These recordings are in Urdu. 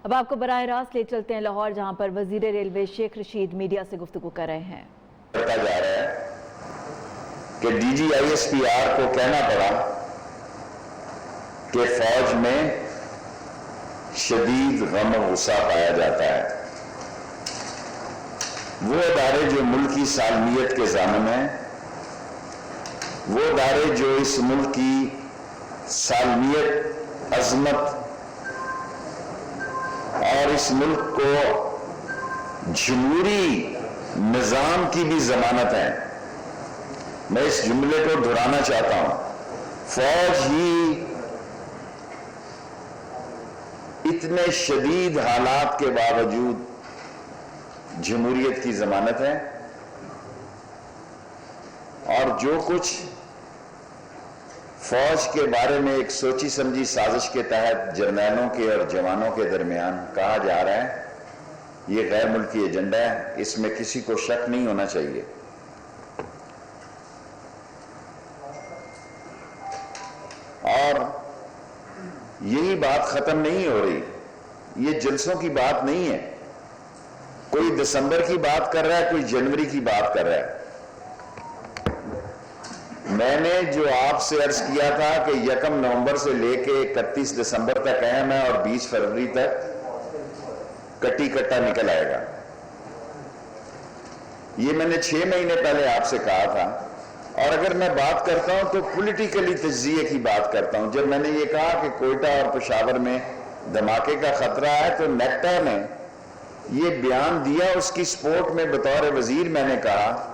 اب آپ کو براہ راست لے چلتے ہیں لاہور، جہاں پر وزیر ریلوے شیخ رشید میڈیا سے گفتگو کر رہے ہیں۔ بتا جا رہا ہے کہ D G I S P R کو کہنا پڑا کہ فوج میں شدید غم و غصہ پایا جاتا ہے۔ وہ ادارے جو ملک کی سالمیت کے ضامن ہیں، وہ ادارے جو اس ملک کی سالمیت، عظمت اور اس ملک کو جمہوری نظام کی بھی ضمانت ہے، میں اس جملے کو دہرانا چاہتا ہوں، فوج ہی اتنے شدید حالات کے باوجود جمہوریت کی ضمانت ہے، اور جو کچھ فوج کے بارے میں ایک سوچی سمجھی سازش کے تحت جرنیلوں کے اور جوانوں کے درمیان کہا جا رہا ہے، یہ غیر ملکی ایجنڈا ہے، اس میں کسی کو شک نہیں ہونا چاہیے۔ اور یہی بات ختم نہیں ہو رہی، یہ جلسوں کی بات نہیں ہے، کوئی دسمبر کی بات کر رہا ہے، کوئی جنوری کی بات کر رہا ہے۔ میں نے جو آپ سے عرض کیا تھا کہ 1 نومبر سے لے کے 31 دسمبر تک اہم ہے اور 20 فروری تک کٹی کٹا نکل آئے گا، یہ میں نے 6 مہینے پہلے آپ سے کہا تھا۔ اور اگر میں بات کرتا ہوں تو پولیٹیکلی تجزیے کی بات کرتا ہوں۔ جب میں نے یہ کہا کہ کوئٹہ اور پشاور میں دھماکے کا خطرہ ہے تو نیکٹا نے یہ بیان دیا، اس کی سپورٹ میں بطور وزیر میں نے کہا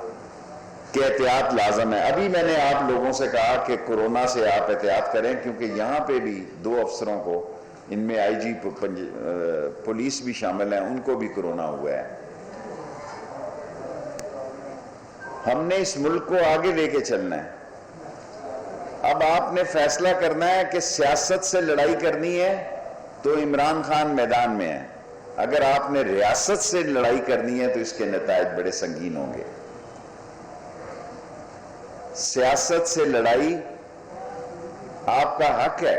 کہ احتیاط لازم ہے۔ ابھی میں نے آپ لوگوں سے کہا کہ کورونا سے آپ احتیاط کریں، کیونکہ یہاں پہ بھی 2 افسروں کو، ان میں آئی جی پولیس بھی شامل ہیں، ان کو بھی کورونا ہوا ہے۔ ہم نے اس ملک کو آگے لے کے چلنا ہے۔ اب آپ نے فیصلہ کرنا ہے کہ سیاست سے لڑائی کرنی ہے تو عمران خان میدان میں ہے، اگر آپ نے ریاست سے لڑائی کرنی ہے تو اس کے نتائج بڑے سنگین ہوں گے۔ سیاست سے لڑائی آپ کا حق ہے،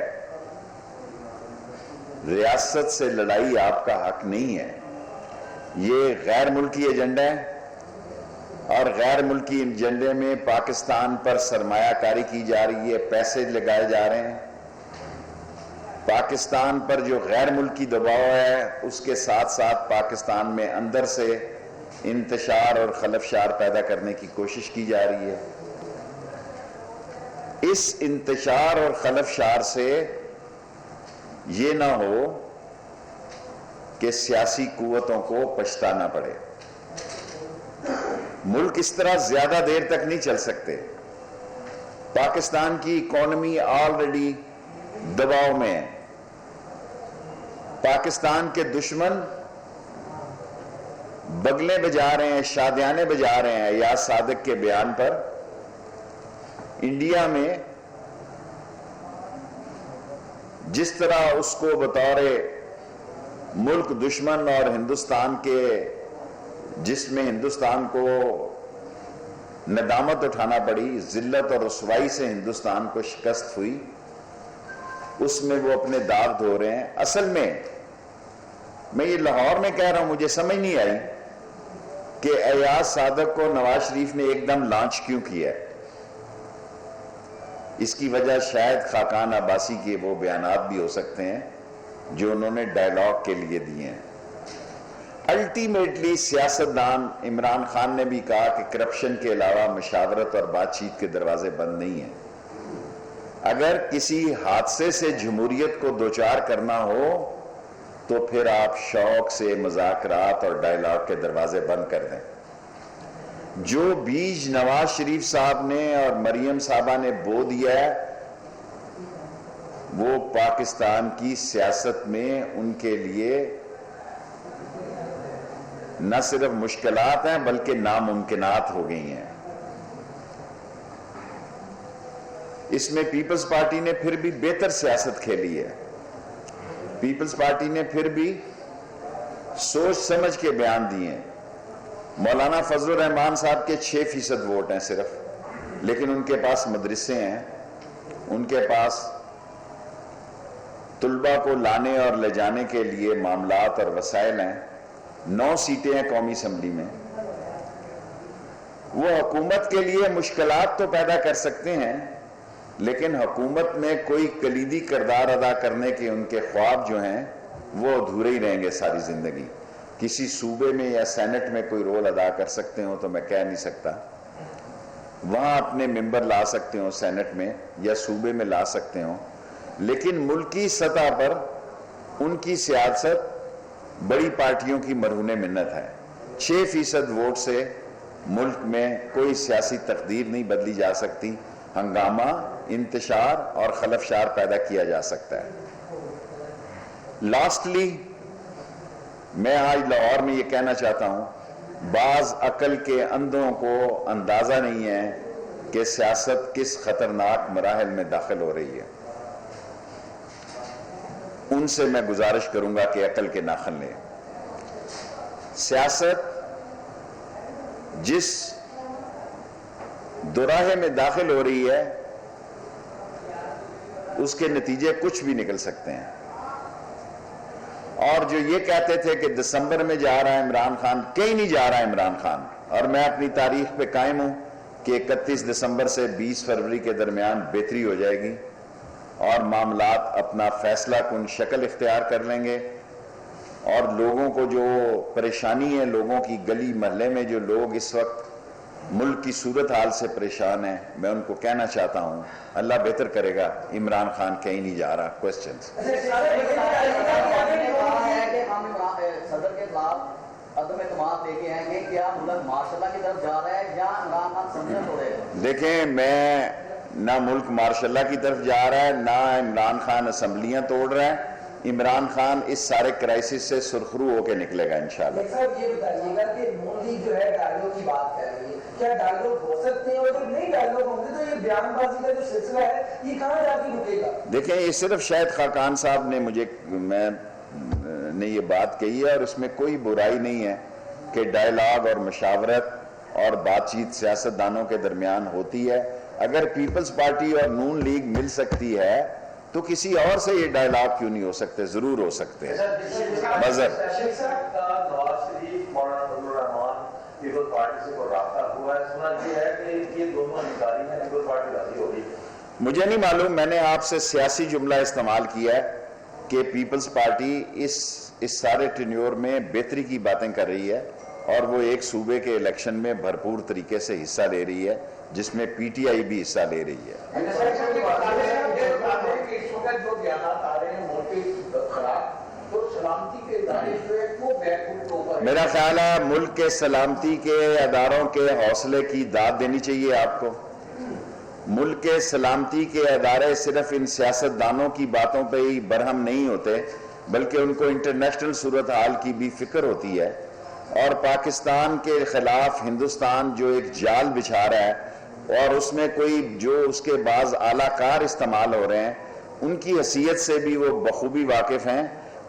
ریاست سے لڑائی آپ کا حق نہیں ہے۔ یہ غیر ملکی ایجنڈا ہے، اور غیر ملکی ایجنڈے میں پاکستان پر سرمایہ کاری کی جا رہی ہے، پیسے لگائے جا رہے ہیں۔ پاکستان پر جو غیر ملکی دباؤ ہے، اس کے ساتھ ساتھ پاکستان میں اندر سے انتشار اور خلفشار پیدا کرنے کی کوشش کی جا رہی ہے۔ اس انتشار اور خلفشار سے یہ نہ ہو کہ سیاسی قوتوں کو پچھتانا پڑے۔ ملک اس طرح زیادہ دیر تک نہیں چل سکتے۔ پاکستان کی اکانومی آلریڈی دباؤ میں ہے۔ پاکستان کے دشمن بگلیں بجا رہے ہیں، شادیانے بجا رہے ہیں ایاز صادق کے بیان پر۔ انڈیا میں جس طرح اس کو بطور ملک دشمن اور ہندوستان کے، جس میں ہندوستان کو ندامت اٹھانا پڑی، ذلت اور رسوائی سے ہندوستان کو شکست ہوئی، اس میں وہ اپنے داغ دھو رہے ہیں۔ اصل میں یہ لاہور میں کہہ رہا ہوں، مجھے سمجھ نہیں آئی کہ ایاز صادق کو نواز شریف نے ایک دم لانچ کیوں کیا ہے۔ اس کی وجہ شاید خاقان عباسی کے وہ بیانات بھی ہو سکتے ہیں جو انہوں نے ڈائیلاگ کے لیے دیے ہیں۔ الٹیمیٹلی سیاستدان عمران خان نے بھی کہا کہ کرپشن کے علاوہ مشاورت اور بات چیت کے دروازے بند نہیں ہیں۔ اگر کسی حادثے سے جمہوریت کو دوچار کرنا ہو تو پھر آپ شوق سے مذاکرات اور ڈائیلاگ کے دروازے بند کر دیں۔ جو بیج نواز شریف صاحب نے اور مریم صاحبہ نے بو دیا ہے، وہ پاکستان کی سیاست میں ان کے لیے نہ صرف مشکلات ہیں بلکہ ناممکنات ہو گئی ہیں۔ اس میں پیپلز پارٹی نے پھر بھی بہتر سیاست کھیلی ہے۔ پیپلز پارٹی نے پھر بھی سوچ سمجھ کے بیان دیے ہیں۔ مولانا فضل الرحمان صاحب کے 6% ووٹ ہیں صرف، لیکن ان کے پاس مدرسے ہیں، ان کے پاس طلبہ کو لانے اور لے جانے کے لیے معاملات اور وسائل ہیں، 9 سیٹیں ہیں قومی اسمبلی میں، وہ حکومت کے لیے مشکلات تو پیدا کر سکتے ہیں، لیکن حکومت میں کوئی کلیدی کردار ادا کرنے کے ان کے خواب جو ہیں وہ ادھورے ہی رہیں گے ساری زندگی۔ کسی صوبے میں یا سینٹ میں کوئی رول ادا کر سکتے ہوں تو میں کہہ نہیں سکتا، وہاں اپنے ممبر لا سکتے ہوں سینٹ میں یا صوبے میں لا سکتے ہوں، لیکن ملکی سطح پر ان کی سیاست بڑی پارٹیوں کی مرہون منت ہے۔ 6% ووٹ سے ملک میں کوئی سیاسی تقدیر نہیں بدلی جا سکتی، ہنگامہ، انتشار اور خلفشار پیدا کیا جا سکتا ہے۔ لاسٹلی میں آج لاہور میں یہ کہنا چاہتا ہوں، بعض عقل کے اندھوں کو اندازہ نہیں ہے کہ سیاست کس خطرناک مراحل میں داخل ہو رہی ہے۔ ان سے میں گزارش کروں گا کہ عقل کے ناخن لیں۔ سیاست جس دوراہے میں داخل ہو رہی ہے اس کے نتیجے کچھ بھی نکل سکتے ہیں، اور جو یہ کہتے تھے کہ دسمبر میں جا رہا ہے عمران خان، کہیں نہیں جا رہا ہے عمران خان، اور میں اپنی تاریخ پہ قائم ہوں کہ 31 دسمبر سے 20 فروری کے درمیان بہتری ہو جائے گی اور معاملات اپنا فیصلہ کن شکل اختیار کر لیں گے، اور لوگوں کو جو پریشانی ہے، لوگوں کی گلی محلے میں جو لوگ اس وقت ملک کی صورتحال سے پریشان ہیں، میں ان کو کہنا چاہتا ہوں اللہ بہتر کرے گا، عمران خان کہیں نہیں جا رہا۔ کوسچنز؟ صدر کے بعد عدم اعتماد دیکھے ہیں کہ کیا ملک مارشل اللہ کی طرف جا رہا ہے یا عمران خان سمجھن ہو رہے ہیں؟ دیکھیں، میں نہ ملک مارشل اللہ کی طرف جا رہا ہے، نہ عمران خان اسمبلیاں توڑ رہا ہے۔ عمران خان اس سارے کرائسس سے سرخرو ہو کے نکلے گا انشاءاللہ۔ صاحب یہ بتائیے گا کہ نون لیگ جو ہے ڈائیلاگ کی بات کر رہی ہے، کیا ڈائیلاگ ہو سکتے ہیں، اور جب نہیں ڈائیلاگ ہوں گے تو یہ بیان بازی کا جو سلسلہ ہے یہ کہاں جا کے رکے گا؟ دیکھیں، یہ صرف شاہد خاقان صاحب نے نے یہ بات کہی ہے، اور اس میں کوئی برائی نہیں ہے کہ ڈائیلاگ اور مشاورت اور بات چیت سیاست دانوں کے درمیان ہوتی ہے۔ اگر پیپلز پارٹی اور نون لیگ مل سکتی ہے تو کسی اور سے یہ ڈائیلاگ کیوں نہیں ہو سکتے؟ ضرور ہو سکتے ہیں۔ بظر نواز شریف، مولانا فضل الرحمان پیپلز پارٹی سے کوئی رابطہ ہوا ہے؟ سنا یہ ہے کہ یہ دونوں انکاری ہیں، پیپلز پارٹی راضی ہوگی؟ مجھے نہیں معلوم، میں نے آپ سے سیاسی جملہ استعمال کیا ہے کہ پیپلز پارٹی اس سارے ٹینیور میں بہتری کی باتیں کر رہی ہے، اور وہ ایک صوبے کے الیکشن میں بھرپور طریقے سے حصہ لے رہی ہے، جس میں پی ٹی آئی بھی حصہ لے رہی ہے۔ جو بیانات آ رہے ہیں ملک کے خلاف، تو سلامتی کے ادارے جو ہے وہ بیک فٹ کے اوپر، میرا خیال ہے ملک کے سلامتی کے اداروں کے حوصلے کی داد دینی چاہیے آپ کو۔ ملک کے سلامتی کے ادارے صرف ان سیاست دانوں کی باتوں پہ ہی برہم نہیں ہوتے، بلکہ ان کو انٹرنیشنل صورتحال کی بھی فکر ہوتی ہے، اور پاکستان کے خلاف ہندوستان جو ایک جال بچھا رہا ہے، اور اس میں کوئی جو اس کے بعض اعلیٰ کار استعمال ہو رہے ہیں، ان کی حیثیت سے بھی وہ بخوبی واقف ہیں،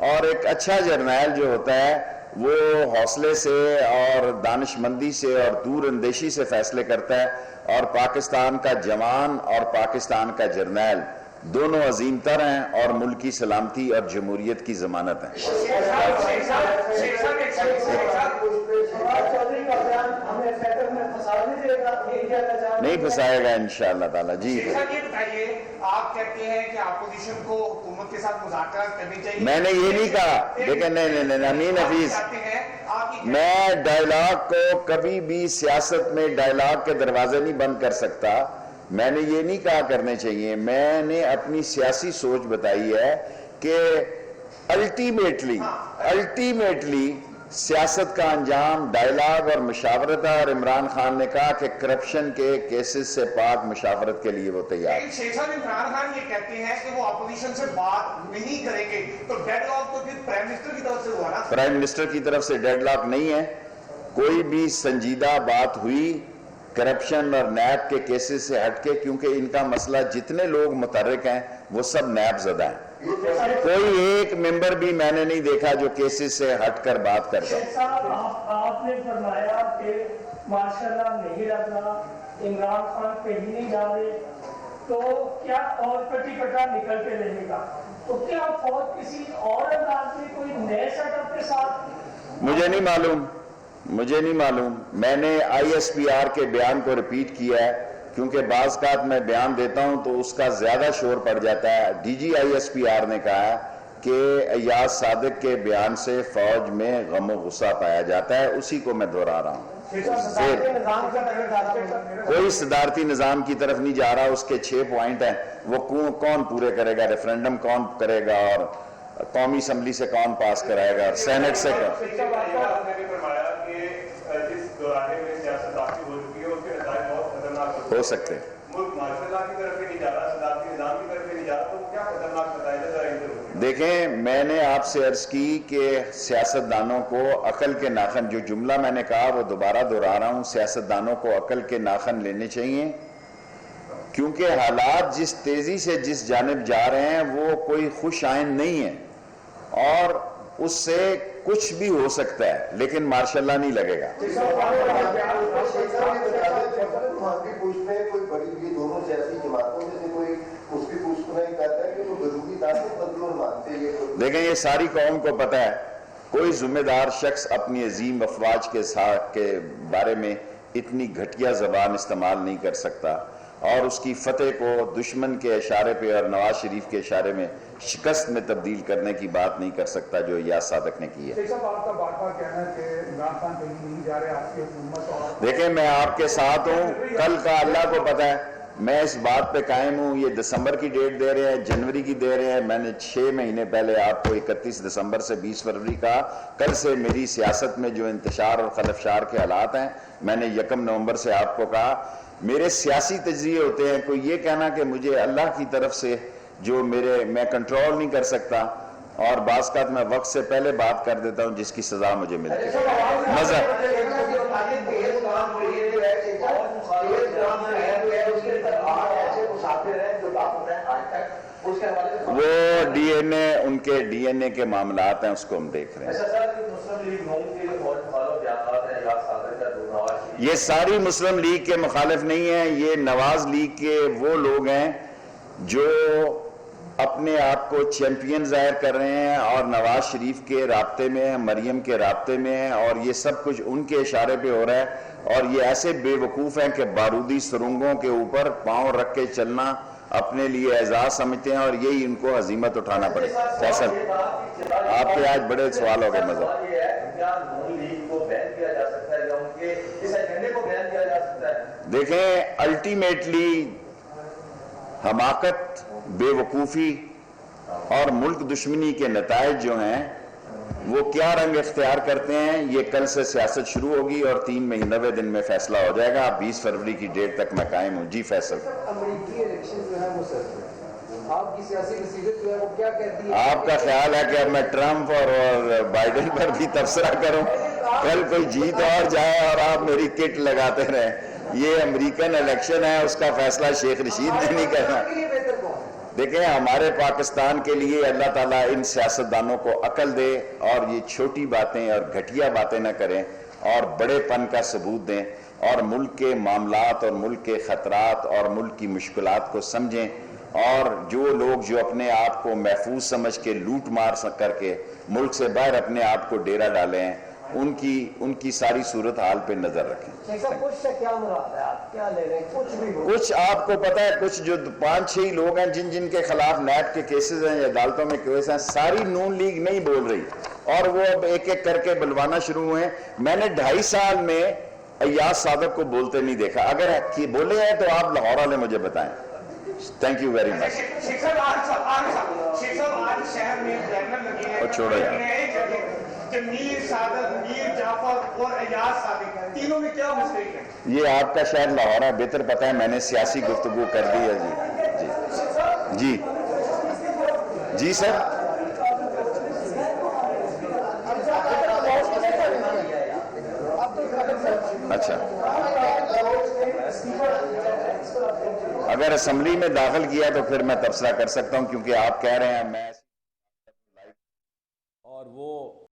اور ایک اچھا جرنیل جو ہوتا ہے وہ حوصلے سے اور دانش مندی سے اور دور اندیشی سے فیصلے کرتا ہے، اور پاکستان کا جوان اور پاکستان کا جرنیل دونوں عظیم تر ہیں اور ملک کی سلامتی اور جمہوریت کی ضمانت ہیں۔ نہیں پھنسائے گا انشاءاللہ تعالیٰ۔ جی یہ بتائیے، آپ کہتے ہیں کہ اپوزیشن کو حکومت کے ساتھ مذاکرات کرنی چاہیے، میں نے یہ نہیں کہا، لیکن نہیں امین حفیظ، میں ڈائیلاگ کو کبھی بھی سیاست میں ڈائیلاگ کے دروازے نہیں بند کر سکتا۔ میں نے یہ نہیں کہا کرنے چاہیے، میں نے اپنی سیاسی سوچ بتائی ہے کہ الٹیمیٹلی سیاست کا انجام ڈائیلاگ اور مشاورت ہے، اور عمران خان نے کہا کہ کرپشن کے کیسز سے پاک مشاورت کے لیے وہ تیار ہے۔ شیخ صاحب، عمران خان یہ کہتے ہیں کہ وہ اپوزیشن سے بات نہیں کریں گے، تو ڈیڈ لاک تو پھر پرائم منسٹر کی طرف سے ہوا نا؟ پرائم منسٹر کی طرف سے ڈیڈ لاک نہیں ہے، کوئی بھی سنجیدہ بات ہوئی کرپشن اور نیب کے کیسز سے ہٹ کے، کیونکہ ان کا مسئلہ جتنے لوگ متحرک ہیں وہ سب نیب زدہ ہیں، کوئی ایک ممبر بھی میں نے نہیں دیکھا جو کیسز سے ہٹ کر بات کرتا۔ آپ نے فرمایا کہ ماشاءاللہ نہیں لگ رہا، عمران خان کہیں نہیں جا رہے، تو کیا اور کٹی کٹا نکل کے رہے گا؟ تو کیا فوج کسی اور انداز میں کوئی نئے سیٹ اپ کے ساتھ؟ مجھے نہیں معلوم. میں نے ISPR کے بیان کو ریپیٹ کیا ہے کیونکہ بعض اوقات میں بیان دیتا ہوں تو اس کا زیادہ شور پڑ جاتا ہے. DG ISPR نے کہا ہے کہ ایاز صادق کے بیان سے فوج میں غم و غصہ پایا جاتا ہے, اسی کو میں دہرا رہا ہوں. کوئی صدارتی نظام کی طرف نہیں جا رہا. اس کے 6 پوائنٹ ہیں, وہ کون پورے کرے گا, ریفرینڈم کون کرے گا, اور قومی اسمبلی سے کون پاس کرائے گا, اور سینٹ سے کون. ہو سکتے ہیں. دیکھیں, میں نے آپ سے عرض کی کہ سیاستدانوں کو عقل کے ناخن, جو جملہ میں نے کہا وہ دوبارہ دہرا رہا ہوں, سیاستدانوں کو عقل کے ناخن لینے چاہیے, کیونکہ حالات جس تیزی سے جس جانب جا رہے ہیں وہ کوئی خوش آئند نہیں ہے, اور اس سے کچھ بھی ہو سکتا ہے, لیکن ماشاء اللہ نہیں لگے گا. دیکھیں, یہ ساری قوم کو پتہ ہے, کوئی ذمہ دار شخص اپنی عظیم افواج کے بارے میں اتنی گھٹیا زبان استعمال نہیں کر سکتا, اور اس کی فتح کو دشمن کے اشارے پہ اور نواز شریف کے اشارے میں شکست میں تبدیل کرنے کی بات نہیں کر سکتا جو ایاز صادق نے کی ہے. دیکھیں, میں آپ کے ساتھ ہوں, کل کا اللہ کو پتہ ہے. میں اس بات پہ قائم ہوں, یہ دسمبر کی ڈیٹ دے رہے ہیں, جنوری کی دے رہے ہیں. میں نے 6 مہینے پہلے آپ کو 31 دسمبر سے 20 فروری کا, کل سے میری سیاست میں جو انتشار اور خلفشار کے حالات ہیں, میں نے 1 نومبر سے آپ کو کہا, میرے سیاسی تجزیے ہوتے ہیں. کوئی یہ کہنا کہ مجھے اللہ کی طرف سے جو میں کنٹرول نہیں کر سکتا, اور بعض اوقات میں وقت سے پہلے بات کر دیتا ہوں جس کی سزا مجھے ملتی ہے. مذہب وہ ان کے ڈی این اے کے معاملات ہیں, اس کو ہم دیکھ رہے ہیں. یہ ساری مسلم لیگ کے مخالف نہیں ہیں, یہ نواز لیگ کے وہ لوگ ہیں جو اپنے آپ کو چیمپئن ظاہر کر رہے ہیں, اور نواز شریف کے رابطے میں ہیں, مریم کے رابطے میں ہیں, اور یہ سب کچھ ان کے اشارے پہ ہو رہا ہے. اور یہ ایسے بے وقوف ہیں کہ بارودی سرنگوں کے اوپر پاؤں رکھ کے چلنا اپنے لیے اعزاز سمجھتے ہیں, اور یہی ان کو ہزیمت اٹھانا پڑے. فیصل, آپ کے آج بڑے سوال ہو گئے. مذہب دیکھیں, الٹیمیٹلی حماقت, بے وقوفی اور ملک دشمنی کے نتائج جو ہیں وہ کیا رنگ اختیار کرتے ہیں, یہ کل سے سیاست شروع ہوگی اور 93 دن میں فیصلہ ہو جائے گا. 20 فروری کی ڈیٹ تک میں قائم ہوں. جی فیصل, امریکی الیکشن جو ہے وہ سر آپ کی سیاسی نصیحت جو ہے وہ کیا کہتی ہے؟ آپ کا خیال ہے کہ اب میں ٹرمپ اور بائیڈن پر بھی تبصرہ کروں؟ کل کوئی جیت اور جائے اور آپ میری کٹ لگاتے رہیں. یہ امریکن الیکشن ہے, اس کا فیصلہ شیخ رشید نے نہیں کرنا. دیکھیں, ہمارے پاکستان کے لیے اللہ تعالیٰ ان سیاستدانوں کو عقل دے, اور یہ چھوٹی باتیں اور گھٹیا باتیں نہ کریں, اور بڑے پن کا ثبوت دیں, اور ملک کے معاملات اور ملک کے خطرات اور ملک کی مشکلات کو سمجھیں. اور جو لوگ جو اپنے آپ کو محفوظ سمجھ کے لوٹ مار کر کے ملک سے باہر اپنے آپ کو ڈیرا ڈالے ہیں, ان کی ساری صورتحال پہ نظر رکھیں. کچھ سے کیا مراد ہے, آپ کیا لے رہے ہیں؟ کچھ آپ کو پتہ ہے, کچھ جو 5-6 لوگ ہیں جن کے خلاف نیب کے کیسز ہیں یا عدالتوں میں کیس ہیں, ساری نون لیگ نہیں بول رہی, اور وہ اب ایک ایک کر کے بلوانا شروع ہوئے ہیں. میں نے 2.5 سال میں ایاز صادق کو بولتے نہیں دیکھا. اگر بولے ہیں تو آپ لاہور والے مجھے بتائیں. Thank you very much. چھوڑو یار, میر صادق, میر جعفر اور ایاز صادق, تینوں میں کیا مسئلہ ہے؟ یہ آپ کا شاید لاہور ہے, بہتر پتہ ہے, میں نے سیاسی گفتگو کر دی ہے. جی جی سر. اچھا, اگر اسمبلی میں داخل کیا تو پھر میں تبصرہ کر سکتا ہوں, کیونکہ آپ کہہ رہے ہیں میں